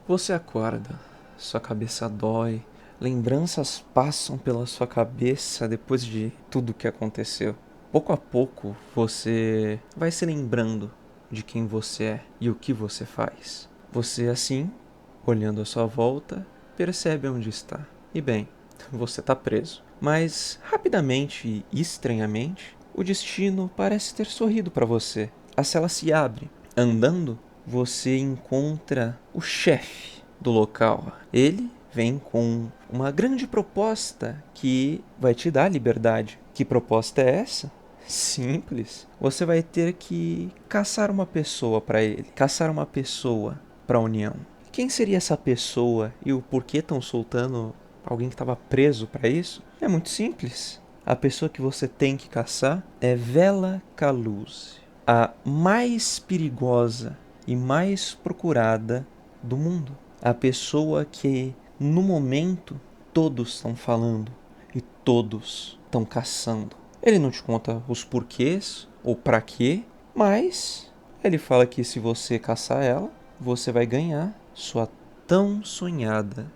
Você acorda, sua cabeça dói, lembranças passam pela sua cabeça depois de tudo que aconteceu. Pouco a pouco você vai se lembrando de quem você é e o que você faz. Você, assim, olhando à sua volta, percebe onde está. E bem, você está preso. Mas, rapidamente e estranhamente, o destino parece ter sorrido para você. A cela se abre. Andando, você encontra o chefe do local. Ele vem com uma grande proposta que vai te dar liberdade. Que proposta é essa? Simples. Você vai ter que caçar uma pessoa para ele, caçar uma pessoa para a União. Quem seria essa pessoa e o porquê estão soltando alguém que estava preso para isso? É muito simples. A pessoa que você tem que caçar é Vela Kaluz, a mais perigosa e mais procurada do mundo. A pessoa que, no momento, todos estão falando e todos estão caçando. Ele não te conta os porquês ou para quê, mas ele fala que se você caçar ela, você vai ganhar sua tão sonhada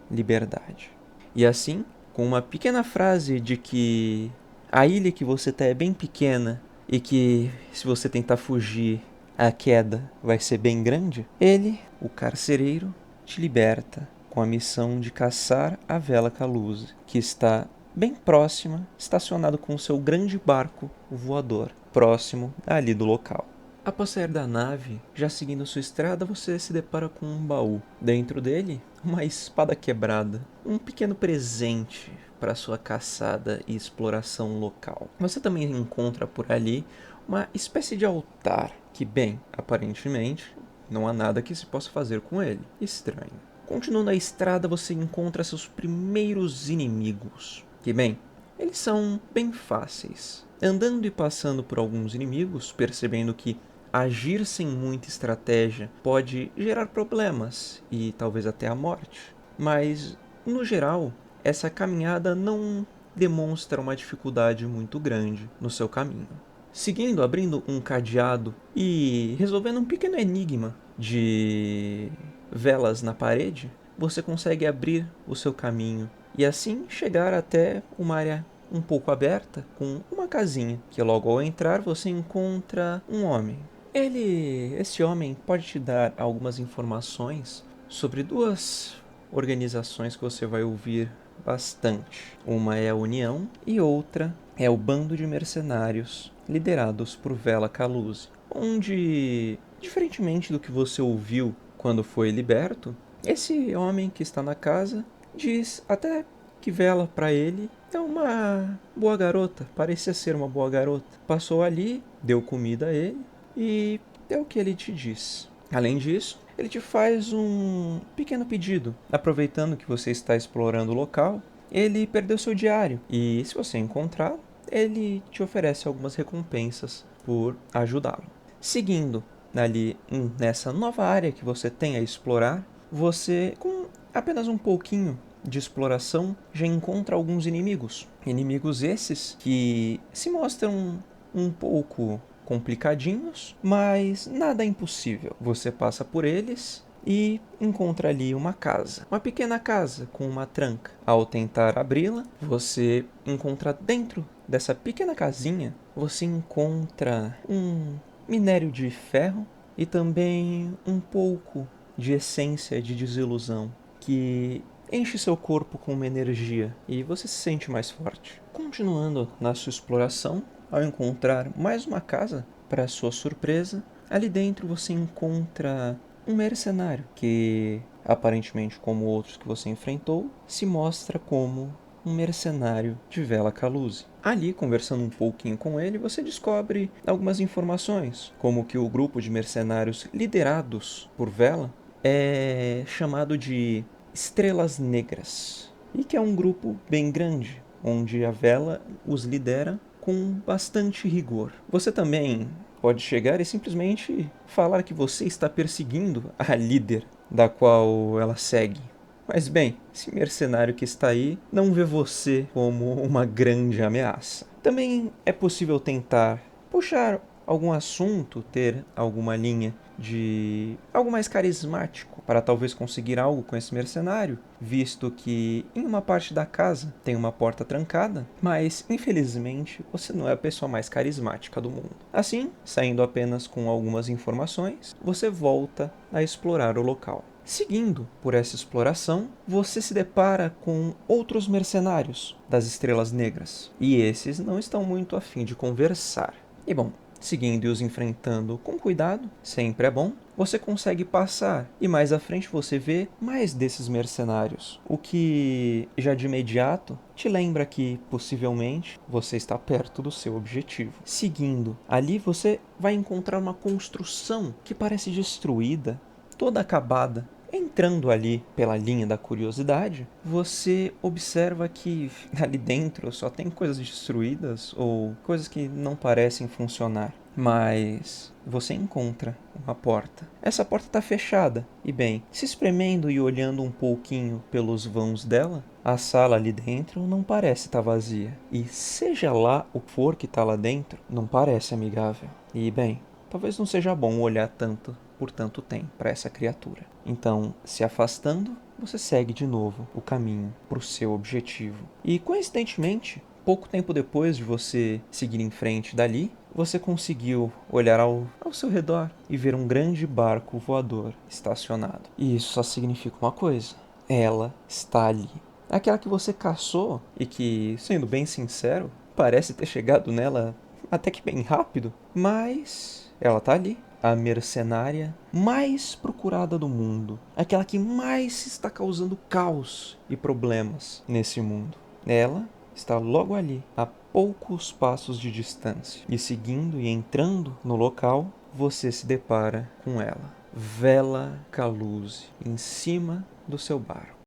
liberdade. E assim, com uma pequena frase de que a ilha que você está é bem pequena e que se você tentar fugir, a queda vai ser bem grande, ele, o carcereiro, te liberta com a missão de caçar a Vela Kaluz, que está bem próxima, estacionado com seu grande barco voador, próximo ali do local. Após sair da nave, já seguindo sua estrada, você se depara com um baú. Dentro dele, uma espada quebrada, um pequeno presente para sua caçada e exploração local. Você também encontra por ali uma espécie de altar que, bem, aparentemente, não há nada que se possa fazer com ele. Estranho. Continuando a estrada, você encontra seus primeiros inimigos. Que, bem, eles são bem fáceis. Andando e passando por alguns inimigos, percebendo que agir sem muita estratégia pode gerar problemas e talvez até a morte. Mas, no geral, essa caminhada não demonstra uma dificuldade muito grande no seu caminho. Seguindo, abrindo um cadeado e resolvendo um pequeno enigma de velas na parede, você consegue abrir o seu caminho e assim chegar até uma área um pouco aberta com uma casinha, que logo ao entrar você encontra um homem. Esse homem pode te dar algumas informações sobre duas organizações que você vai ouvir bastante. Uma é a União e outra é o bando de mercenários liderados por Vela Kaluz, onde, diferentemente do que você ouviu quando foi liberto, esse homem que está na casa diz até que Vela para ele é uma boa garota, parecia ser uma boa garota. Passou ali, deu comida a ele e é o que ele te diz. Além disso, ele te faz um pequeno pedido. Aproveitando que você está explorando o local, ele perdeu seu diário e, se você encontrá-lo, ele te oferece algumas recompensas por ajudá-lo. Seguindo ali nessa nova área que você tem a explorar, você, com apenas um pouquinho de exploração, já encontra alguns inimigos. Inimigos esses que se mostram um pouco complicadinhos, mas nada impossível. Você passa por eles e encontra ali uma casa. Uma pequena casa com uma tranca. Ao tentar abri-la, você encontra dentro dessa pequena casinha, você encontra um minério de ferro e também um pouco de essência de desilusão que enche seu corpo com uma energia e você se sente mais forte. Continuando na sua exploração, ao encontrar mais uma casa, para sua surpresa, ali dentro você encontra um mercenário que, aparentemente como outros que você enfrentou, se mostra como um mercenário de Vela Kaluz. Ali, conversando um pouquinho com ele, você descobre algumas informações, como que o grupo de mercenários liderados por Vela é chamado de Estrelas Negras, e que é um grupo bem grande, onde a Vela os lidera com bastante rigor. Você também pode chegar e simplesmente falar que você está perseguindo a líder da qual ela segue. Mas bem, esse mercenário que está aí não vê você como uma grande ameaça. Também é possível tentar puxar algum assunto, ter alguma linha de algo mais carismático para talvez conseguir algo com esse mercenário, visto que em uma parte da casa tem uma porta trancada, mas infelizmente você não é a pessoa mais carismática do mundo. Assim, saindo apenas com algumas informações, você volta a explorar o local. Seguindo por essa exploração, você se depara com outros mercenários das Estrelas Negras, e esses não estão muito afim de conversar. E bom, seguindo e os enfrentando com cuidado, sempre é bom, você consegue passar e mais à frente você vê mais desses mercenários, o que já de imediato te lembra que possivelmente você está perto do seu objetivo. Seguindo, ali você vai encontrar uma construção que parece destruída, toda acabada. Entrando ali pela linha da curiosidade, você observa que ali dentro só tem coisas destruídas ou coisas que não parecem funcionar. Mas você encontra uma porta. Essa porta está fechada. E bem, se espremendo e olhando um pouquinho pelos vãos dela, a sala ali dentro não parece estar vazia. E seja lá o que for que está lá dentro, não parece amigável. E bem, talvez não seja bom olhar tanto por tanto tempo para essa criatura. Então, se afastando, você segue de novo o caminho para o seu objetivo. E coincidentemente, pouco tempo depois de você seguir em frente dali, você conseguiu olhar ao seu redor e ver um grande barco voador estacionado. E isso só significa uma coisa: ela está ali. Aquela que você caçou e que, sendo bem sincero, parece ter chegado nela até que bem rápido, mas ela está ali. A mercenária mais procurada do mundo, aquela que mais está causando caos e problemas nesse mundo. Ela está logo ali, a poucos passos de distância. E seguindo e entrando no local, você se depara com ela, Vela Caluse, em cima do seu barco.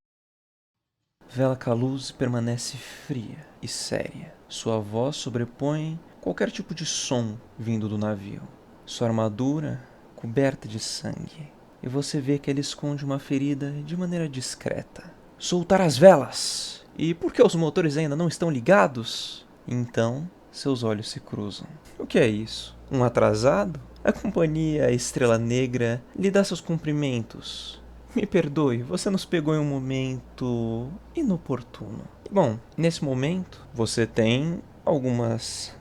Vela Caluse permanece fria e séria. Sua voz sobrepõe qualquer tipo de som vindo do navio. Sua armadura coberta de sangue, e você vê que ele esconde uma ferida de maneira discreta. Soltar as velas! E por que os motores ainda não estão ligados? Então, seus olhos se cruzam. O que é isso? Um atrasado? A companhia Estrela Negra lhe dá seus cumprimentos. Me perdoe, você nos pegou em um momento inoportuno. Bom, nesse momento, você tem algumas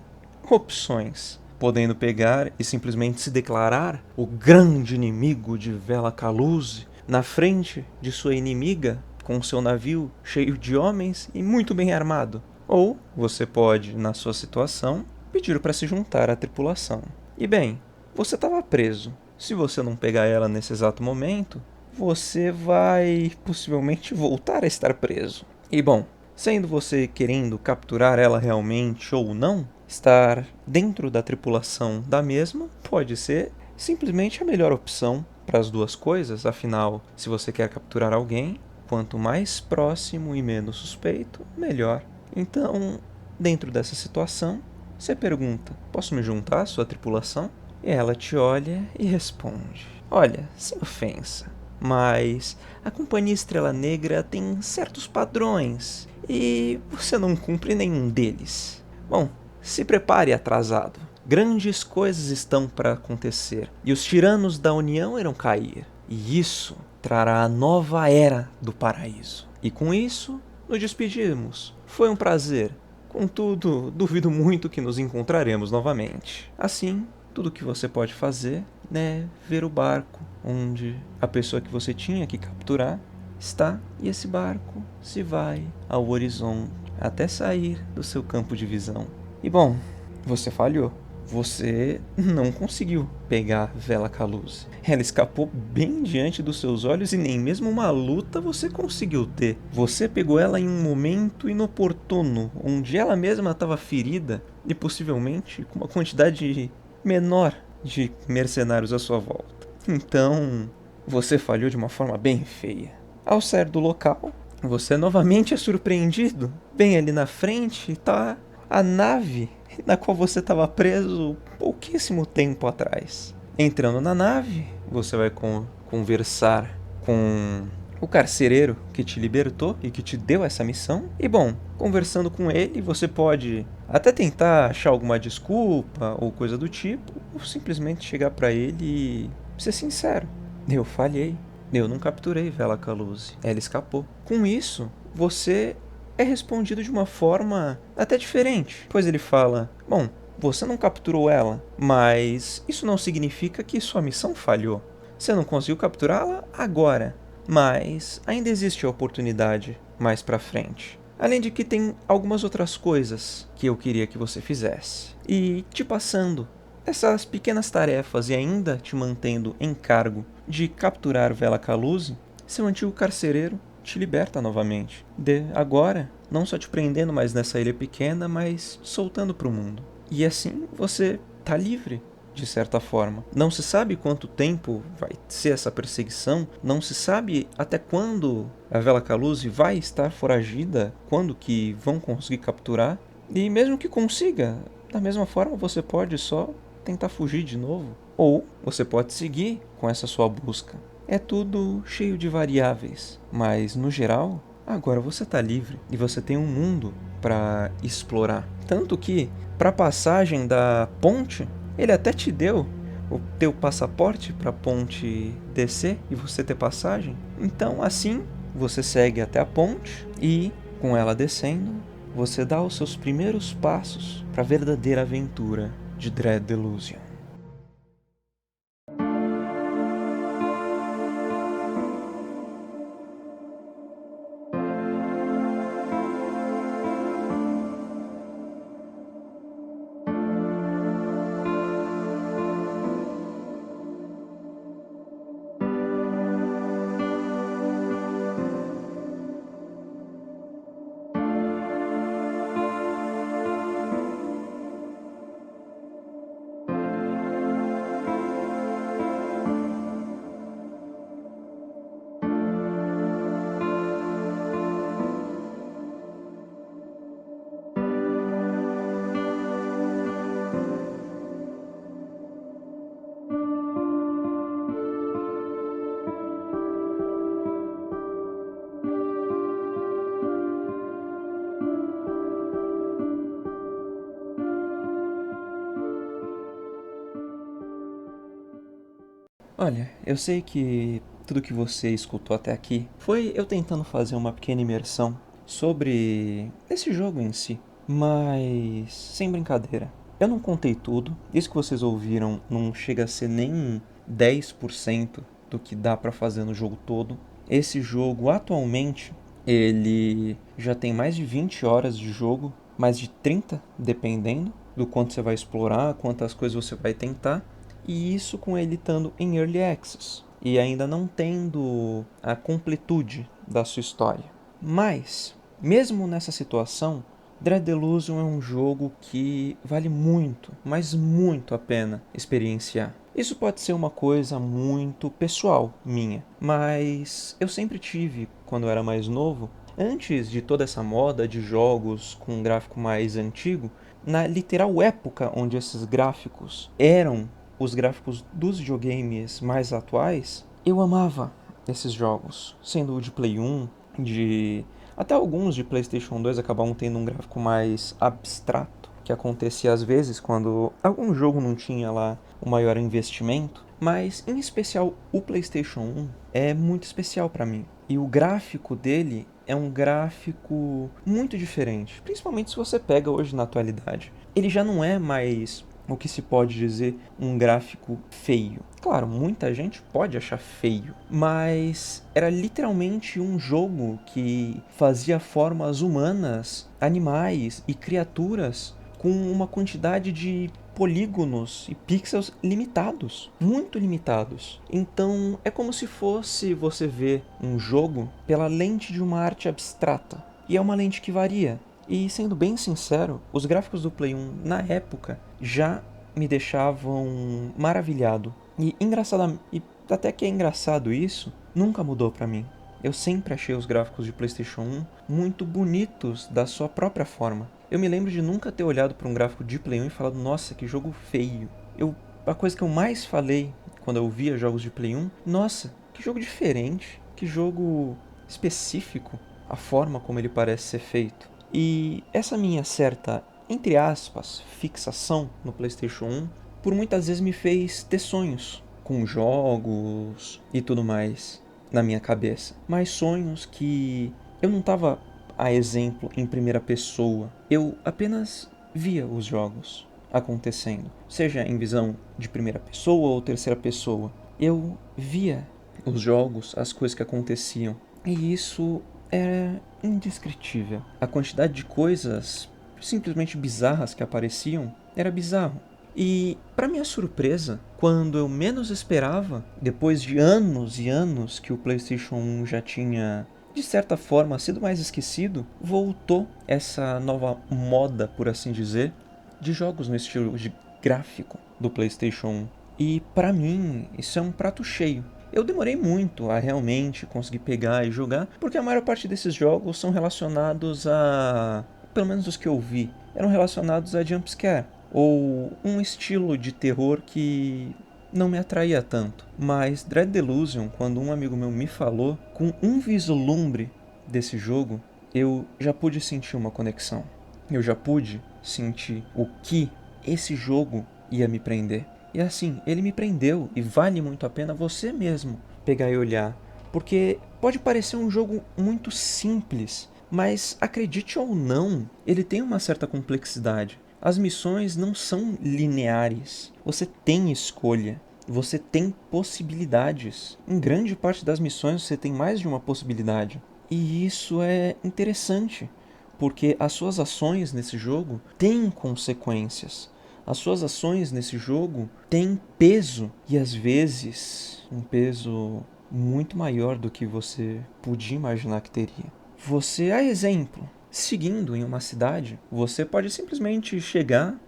opções, podendo pegar e simplesmente se declarar o grande inimigo de Vela Caluse na frente de sua inimiga, com seu navio cheio de homens e muito bem armado. Ou você pode, na sua situação, pedir para se juntar à tripulação. E bem, você estava preso. Se você não pegar ela nesse exato momento, você vai possivelmente voltar a estar preso. E bom, sendo você querendo capturar ela realmente ou não, estar dentro da tripulação da mesma pode ser simplesmente a melhor opção para as duas coisas. Afinal, se você quer capturar alguém, quanto mais próximo e menos suspeito, melhor. Então, dentro dessa situação, você pergunta: posso me juntar à sua tripulação? E ela te olha e responde: olha, sem ofensa, mas a Companhia Estrela Negra tem certos padrões e você não cumpre nenhum deles. Bom, se prepare, atrasado. Grandes coisas estão para acontecer e os tiranos da União irão cair. E isso trará a nova era do paraíso. E com isso, nos despedimos. Foi um prazer. Contudo, duvido muito que nos encontraremos novamente. Assim, tudo que você pode fazer é ver o barco onde a pessoa que você tinha que capturar está, e esse barco se vai ao horizonte até sair do seu campo de visão. E bom, você falhou. Você não conseguiu pegar Vela Caluse. Ela escapou bem diante dos seus olhos e nem mesmo uma luta você conseguiu ter. Você pegou ela em um momento inoportuno, onde ela mesma estava ferida e possivelmente com uma quantidade menor de mercenários à sua volta. Então, você falhou de uma forma bem feia. Ao sair do local, você novamente é surpreendido. Bem ali na frente está a nave na qual você estava preso pouquíssimo tempo atrás. Entrando na nave, você vai conversar com o carcereiro que te libertou e que te deu essa missão. E bom, conversando com ele, você pode até tentar achar alguma desculpa ou coisa do tipo, ou simplesmente chegar pra ele e ser sincero. Eu falhei. Eu não capturei Vela Caluse. Ela escapou. Com isso, você é respondido de uma forma até diferente, pois ele fala: bom, você não capturou ela, mas isso não significa que sua missão falhou. Você não conseguiu capturá-la agora, mas ainda existe a oportunidade mais pra frente. Além de que tem algumas outras coisas que eu queria que você fizesse. E te passando essas pequenas tarefas e ainda te mantendo em cargo de capturar Vela Caluse, seu antigo carcereiro te liberta novamente. Agora, não só te prendendo mais nessa ilha pequena, mas soltando para o mundo. E assim você tá livre, de certa forma. Não se sabe quanto tempo vai ser essa perseguição, não se sabe até quando a Vela Caluse vai estar foragida, quando que vão conseguir capturar. E mesmo que consiga, da mesma forma você pode só tentar fugir de novo. Ou você pode seguir com essa sua busca. É tudo cheio de variáveis, mas no geral, agora você está livre e você tem um mundo para explorar. Tanto que, para a passagem da ponte, ele até te deu o teu passaporte para a ponte descer e você ter passagem. Então, assim, você segue até a ponte e, com ela descendo, você dá os seus primeiros passos para a verdadeira aventura de Dread Delusion. Olha, eu sei que tudo que você escutou até aqui foi eu tentando fazer uma pequena imersão sobre esse jogo em si, mas sem brincadeira. Eu não contei tudo, isso que vocês ouviram não chega a ser nem 10% do que dá pra fazer no jogo todo. Esse jogo atualmente, ele já tem mais de 20 horas de jogo, mais de 30, dependendo do quanto você vai explorar, quantas coisas você vai tentar. E isso com ele estando em Early Access e ainda não tendo a completude da sua história. Mas, mesmo nessa situação, Dread Delusion é um jogo que vale muito, mas muito a pena experienciar. Isso pode ser uma coisa muito pessoal minha, mas eu sempre tive, quando eu era mais novo, antes de toda essa moda de jogos com um gráfico mais antigo, na literal época onde esses gráficos eram os gráficos dos videogames mais atuais, eu amava esses jogos, sendo o de Play 1, até alguns de PlayStation 2 acabavam tendo um gráfico mais abstrato, que acontecia às vezes quando algum jogo não tinha lá um maior investimento, mas em especial o PlayStation 1 é muito especial para mim. E o gráfico dele é um gráfico muito diferente, principalmente se você pega hoje na atualidade. Ele já não é mais o que se pode dizer um gráfico feio. Claro, muita gente pode achar feio, mas era literalmente um jogo que fazia formas humanas, animais e criaturas com uma quantidade de polígonos e pixels limitados, muito limitados. Então é como se fosse você ver um jogo pela lente de uma arte abstrata. E é uma lente que varia. E sendo bem sincero, os gráficos do Play 1 na época já me deixavam maravilhado. E até que é engraçado isso, nunca mudou pra mim. Eu sempre achei os gráficos de PlayStation 1 muito bonitos da sua própria forma. Eu me lembro de nunca ter olhado para um gráfico de Play 1 e falado, nossa, que jogo feio. A coisa que eu mais falei quando eu via jogos de Play 1, nossa, que jogo diferente. Que jogo específico a forma como ele parece ser feito. E essa minha certa, entre aspas, fixação no PlayStation 1, por muitas vezes me fez ter sonhos com jogos e tudo mais na minha cabeça. Mas sonhos que eu não estava, a exemplo, em primeira pessoa. Eu apenas via os jogos acontecendo, seja em visão de primeira pessoa ou terceira pessoa. Eu via os jogos, as coisas que aconteciam. E isso era indescritível. A quantidade de coisas simplesmente bizarras que apareciam era bizarro. E, para minha surpresa, quando eu menos esperava, depois de anos e anos que o PlayStation 1 já tinha, de certa forma, sido mais esquecido, voltou essa nova moda, por assim dizer, de jogos no estilo de gráfico do PlayStation 1. E, para mim, isso é um prato cheio. Eu demorei muito a realmente conseguir pegar e jogar, porque a maior parte desses jogos são relacionados a... pelo menos os que eu vi, eram relacionados a jumpscare, ou um estilo de terror que não me atraía tanto. Mas Dread Delusion, quando um amigo meu me falou, com um vislumbre desse jogo, eu já pude sentir uma conexão. Eu já pude sentir o que esse jogo ia me prender. E assim, ele me prendeu e vale muito a pena você mesmo pegar e olhar. Porque pode parecer um jogo muito simples, mas acredite ou não, ele tem uma certa complexidade. As missões não são lineares. Você tem escolha. Você tem possibilidades. Em grande parte das missões você tem mais de uma possibilidade. E isso é interessante, porque as suas ações nesse jogo têm consequências. As suas ações nesse jogo têm peso, e às vezes um peso muito maior do que você podia imaginar que teria. Você, a exemplo, seguindo em uma cidade, você pode simplesmente chegar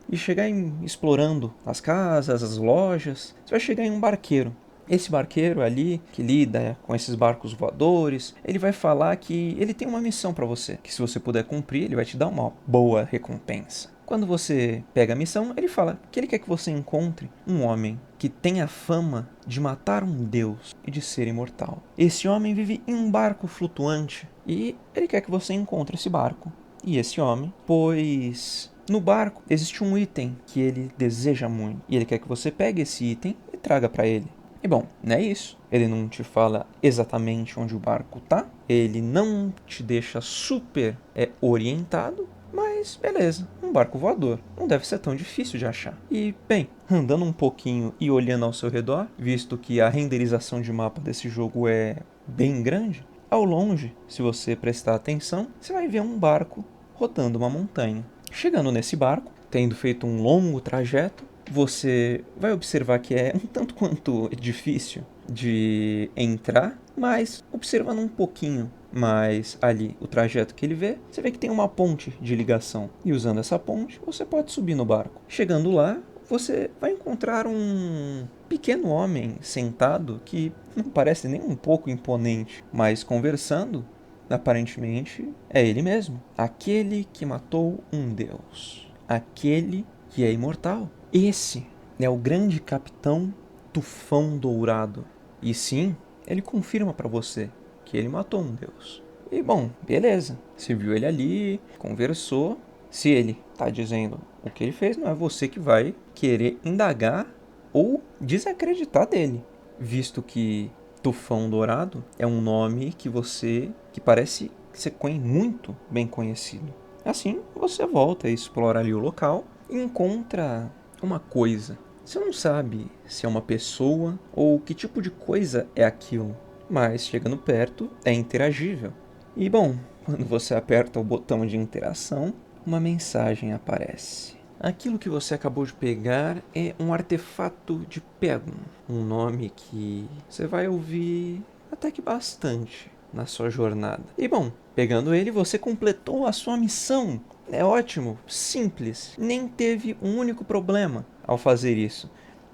explorando as casas, as lojas. Você vai chegar em um barqueiro. Esse barqueiro ali, que lida com esses barcos voadores, ele vai falar que ele tem uma missão para você, que se você puder cumprir, ele vai te dar uma boa recompensa. Quando você pega a missão, ele fala que ele quer que você encontre um homem que tem a fama de matar um deus e de ser imortal. Esse homem vive em um barco flutuante e ele quer que você encontre esse barco e esse homem, pois no barco existe um item que ele deseja muito e ele quer que você pegue esse item e traga para ele. E bom, não é isso. Ele não te fala exatamente onde o barco tá, ele não te deixa super orientado, mas beleza, um barco voador não deve ser tão difícil de achar. E bem, andando um pouquinho e olhando ao seu redor, visto que a renderização de mapa desse jogo é bem grande, ao longe, se você prestar atenção, você vai ver um barco rodando uma montanha. Chegando nesse barco, tendo feito um longo trajeto, você vai observar que é um tanto quanto difícil de entrar, mas observando um pouquinho mais ali o trajeto que ele vê, você vê que tem uma ponte de ligação. E usando essa ponte, você pode subir no barco. Chegando lá, você vai encontrar um pequeno homem sentado que não parece nem um pouco imponente, mas conversando, aparentemente é ele mesmo. Aquele que matou um deus. Aquele que é imortal. Esse é o grande capitão Tufão Dourado. E sim, ele confirma para você que ele matou um deus. E bom, beleza. Você viu ele ali, conversou. Se ele tá dizendo o que ele fez, não é você que vai querer indagar ou desacreditar dele, visto que Tufão Dourado é um nome que parece ser muito bem conhecido. Assim, você volta e explora ali o local e encontra uma coisa. Você não sabe se é uma pessoa ou que tipo de coisa é aquilo, mas chegando perto é interagível. E bom, quando você aperta o botão de interação, uma mensagem aparece. Aquilo que você acabou de pegar é um artefato de Pegun, um nome que você vai ouvir até que bastante na sua jornada. E bom, pegando ele, você completou a sua missão. É ótimo, simples, nem teve um único problema ao fazer isso.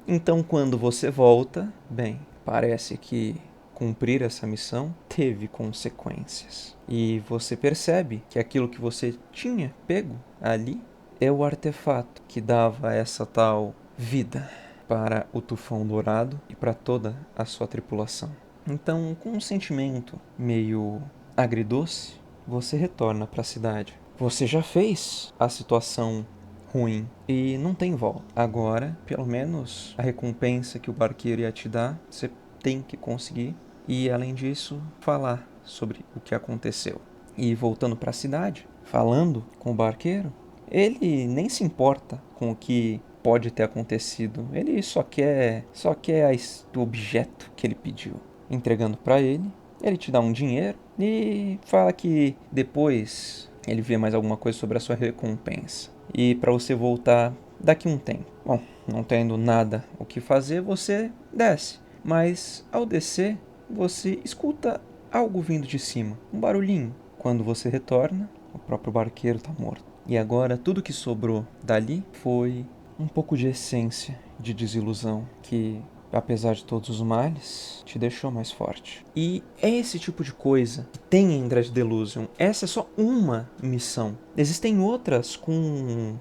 Então, quando você volta, bem, parece que cumprir essa missão teve consequências. E você percebe que aquilo que você tinha pego ali é o artefato que dava essa tal vida para o Tufão Dourado e para toda a sua tripulação. Então, com um sentimento meio agridoce, você retorna para a cidade. Você já fez a situação ruim e não tem volta. Agora, pelo menos a recompensa que o barqueiro ia te dar, você tem que conseguir. E além disso, falar sobre o que aconteceu. E voltando para a cidade, falando com o barqueiro, ele nem se importa com o que pode ter acontecido. Ele só quer o objeto que ele pediu. Entregando para ele, ele te dá um dinheiro e fala que depois ele vê mais alguma coisa sobre a sua recompensa. E para você voltar daqui um tempo. Bom, não tendo nada o que fazer, você desce. Mas ao descer, você escuta algo vindo de cima, um barulhinho. Quando você retorna, o próprio barqueiro está morto. E agora tudo que sobrou dali foi um pouco de essência de desilusão que, apesar de todos os males, te deixou mais forte. E é esse tipo de coisa que tem em Dread Delusion. Essa é só uma missão. Existem outras com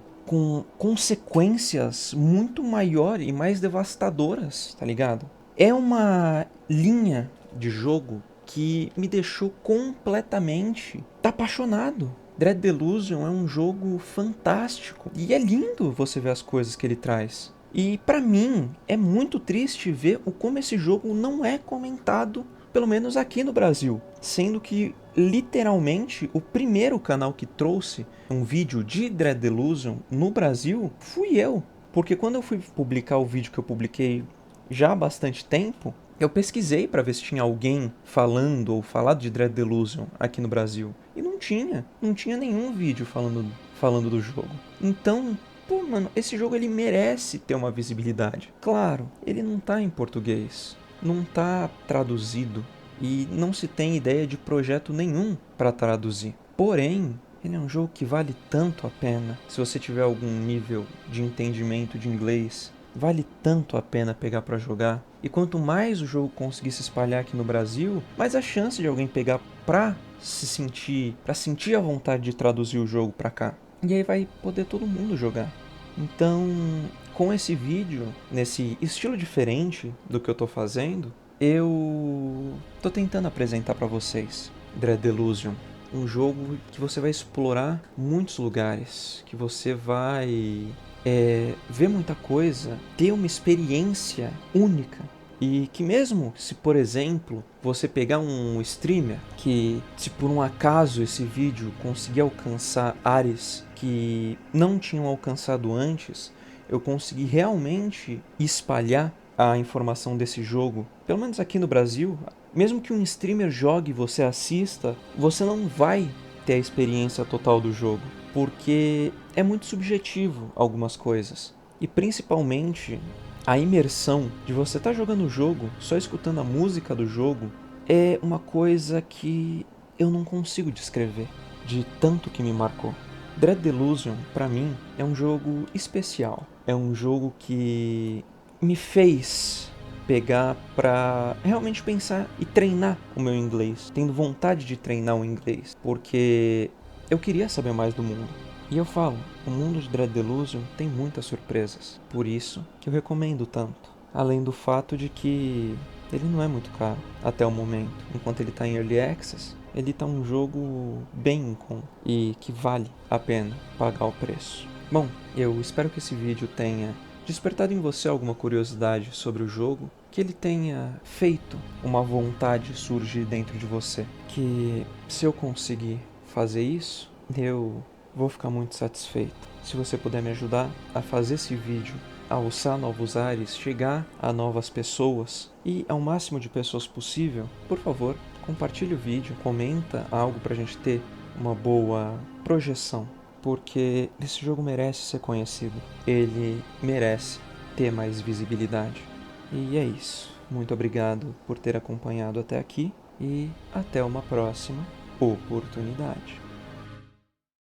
consequências muito maiores e mais devastadoras, tá ligado? É uma linha de jogo que me deixou completamente apaixonado. Dread Delusion é um jogo fantástico e é lindo você ver as coisas que ele traz. E pra mim é muito triste ver o como esse jogo não é comentado, pelo menos aqui no Brasil, sendo que literalmente o primeiro canal que trouxe um vídeo de Dread Delusion no Brasil fui eu, porque quando eu fui publicar o vídeo que eu publiquei já há bastante tempo, eu pesquisei para ver se tinha alguém falando ou falado de Dread Delusion aqui no Brasil. E não tinha nenhum vídeo falando do jogo. Então, pô, mano, esse jogo ele merece ter uma visibilidade. Claro, ele não tá em português, não tá traduzido e não se tem ideia de projeto nenhum para traduzir. Porém, ele é um jogo que vale tanto a pena. Se você tiver algum nível de entendimento de inglês, vale tanto a pena pegar para jogar. E quanto mais o jogo conseguir se espalhar aqui no Brasil, mais a chance de alguém pegar para sentir a vontade de traduzir o jogo para cá. E aí vai poder todo mundo jogar. Então, com esse vídeo, nesse estilo diferente do que eu tô fazendo, eu tô tentando apresentar para vocês Dread Delusion, um jogo que você vai explorar muitos lugares, que você vai ver muita coisa, ter uma experiência única. E que mesmo se, por exemplo, você pegar um streamer que, se por um acaso esse vídeo conseguir alcançar áreas que não tinham alcançado antes, eu consegui realmente espalhar a informação desse jogo, pelo menos aqui no Brasil. Mesmo que um streamer jogue e você assista, você não vai ter a experiência total do jogo, porque é muito subjetivo algumas coisas. E principalmente a imersão de você estar jogando o jogo, só escutando a música do jogo, é uma coisa que eu não consigo descrever, de tanto que me marcou. Dread Delusion, pra mim, é um jogo especial. É um jogo que me fez pegar pra realmente pensar e treinar o meu inglês, tendo vontade de treinar o inglês, porque eu queria saber mais do mundo. E eu falo, o mundo de Dread Delusion tem muitas surpresas, por isso que eu recomendo tanto. Além do fato de que ele não é muito caro até o momento. Enquanto ele está em Early Access, ele está um jogo bem em conta e que vale a pena pagar o preço. Bom, eu espero que esse vídeo tenha despertado em você alguma curiosidade sobre o jogo, que ele tenha feito uma vontade surgir dentro de você. Que se eu conseguir fazer isso, eu vou ficar muito satisfeito. Se você puder me ajudar a fazer esse vídeo, a alçar novos ares, chegar a novas pessoas e ao máximo de pessoas possível, por favor, compartilhe o vídeo, comenta algo pra gente ter uma boa projeção, porque esse jogo merece ser conhecido, ele merece ter mais visibilidade. E é isso. Muito obrigado por ter acompanhado até aqui e até uma próxima oportunidade.